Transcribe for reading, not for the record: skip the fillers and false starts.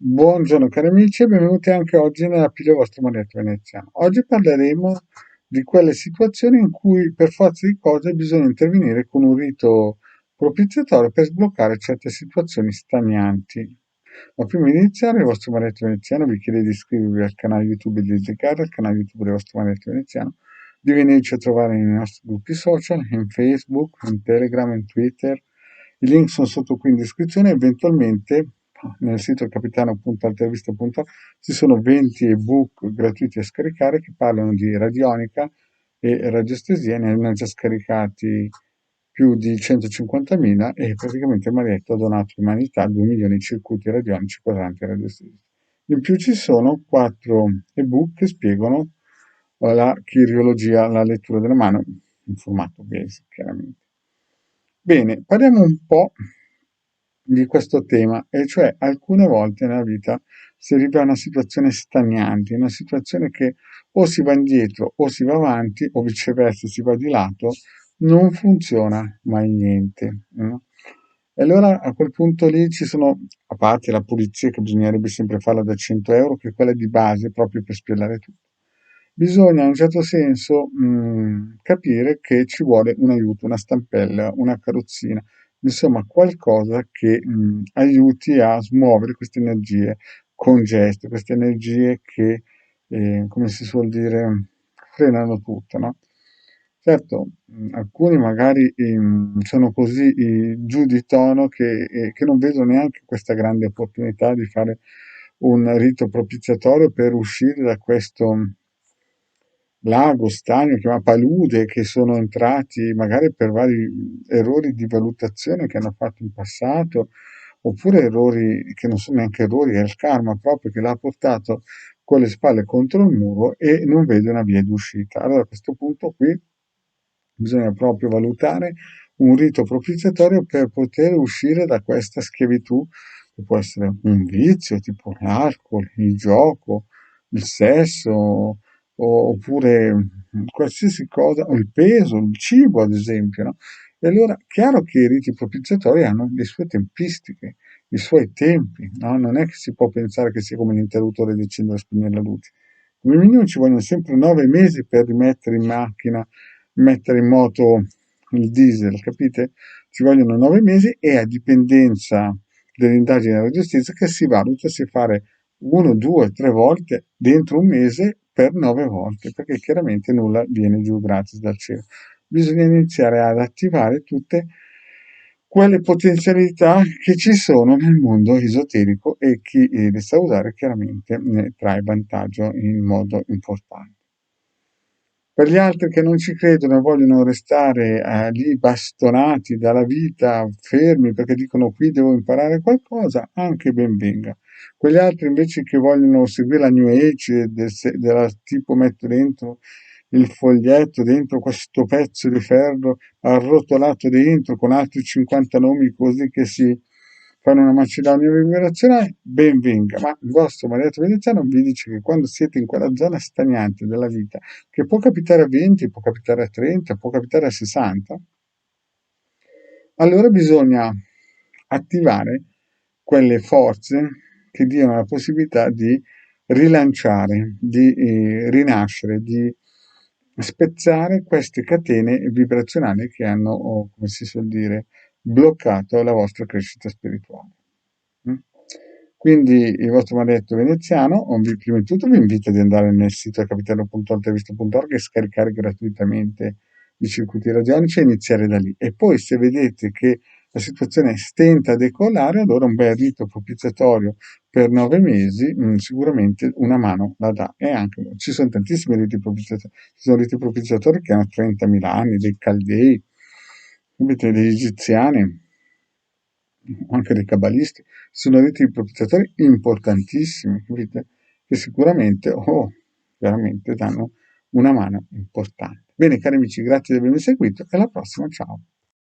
Buongiorno cari amici e benvenuti anche oggi nella Pila vostro Marietto Veneziano. Oggi parleremo di quelle situazioni in cui per forza di cose bisogna intervenire con un rito propiziatorio per sbloccare certe situazioni stagnanti. Ma prima di iniziare, il vostro Marietto Veneziano vi chiede di iscrivervi al canale YouTube di Zeccar, al canale YouTube del vostro Marietto Veneziano, di venirci a trovare nei nostri gruppi social, in Facebook, in Telegram, in Twitter. I link sono sotto qui in descrizione. Eventualmente nel sito capitano.altervista.org ci sono 20 ebook gratuiti a scaricare che parlano di radionica e radiostesia. Ne hanno già scaricati più di 150.000 e praticamente Marietto ha donato all'umanità 2 milioni di circuiti radionici quadranti radiostesici. In più ci sono 4 ebook che spiegano la chirurgia, la lettura della mano, in formato basic chiaramente. Bene, parliamo un po' di questo tema, e cioè alcune volte nella vita si arriva a una situazione stagnante, una situazione che o si va indietro o si va avanti o viceversa si va di lato, non funziona mai niente. No? E allora a quel punto lì ci sono, a parte la pulizia che bisognerebbe sempre farla da 100 euro, che è quella di base proprio per spiellare tutto. Bisogna in un certo senso capire che ci vuole un aiuto, una stampella, una carrozzina, insomma qualcosa che aiuti a smuovere queste energie congeste, queste energie che, come si suol dire, frenano tutto, no? Certo, alcuni magari sono così giù di tono che non vedono neanche questa grande opportunità di fare un rito propiziatorio per uscire da questo lago, stagno, chiama palude, che sono entrati magari per vari errori di valutazione che hanno fatto in passato, oppure errori che non sono neanche errori, è il karma proprio che l'ha portato con le spalle contro il muro e non vede una via di uscita. Allora a questo punto qui bisogna proprio valutare un rito propiziatorio per poter uscire da questa schiavitù, che può essere un vizio, tipo l'alcol, il gioco, il sesso, oppure qualsiasi cosa, o il peso, il cibo, ad esempio, no? E allora, chiaro che i riti propiziatori hanno le sue tempistiche, i suoi tempi, no? Non è che si può pensare che sia come l'interruttore di accendere e spegnere la luce. Come minimo ci vogliono sempre 9 mesi per rimettere in macchina, mettere in moto il diesel, capite? Ci vogliono 9 mesi e a dipendenza dell'indagine della giustizia che si valuta se fare 1, 2, 3 volte dentro un mese per 9 volte, perché chiaramente nulla viene giù gratis dal cielo. Bisogna iniziare ad attivare tutte quelle potenzialità che ci sono nel mondo esoterico e chi le sa usare chiaramente ne trae vantaggio in modo importante. Per gli altri che non ci credono e vogliono restare lì bastonati dalla vita, fermi perché dicono qui devo imparare qualcosa, anche ben venga. Quegli altri invece che vogliono seguire la New Age della tipo metto dentro il foglietto, dentro questo pezzo di ferro arrotolato dentro con altri 50 nomi così che si fanno una macedonia viverazionale, ben venga. Ma il vostro mariato veneziano vi dice che quando siete in quella zona stagnante della vita, che può capitare a 20, può capitare a 30, può capitare a 60, allora bisogna attivare quelle forze che diano la possibilità di rilanciare, di rinascere, di spezzare queste catene vibrazionali che hanno, come si suol dire, bloccato la vostra crescita spirituale. Mm? Quindi il vostro maledetto veneziano, prima di tutto vi invito ad andare nel sito capitano.altavista.org e scaricare gratuitamente i circuiti radionici e iniziare da lì. E poi se vedete che la situazione stenta a decollare, allora un bel rito propiziatorio per 9 mesi sicuramente una mano la dà. E anche, ci sono tantissimi riti propiziatori, ci sono riti propiziatori che hanno 30.000 anni, dei Caldei, capite, degli egiziani, anche dei cabalisti, sono riti propiziatori importantissimi, capite? Che sicuramente, veramente danno una mano importante. Bene, cari amici, grazie di avermi seguito e alla prossima, ciao.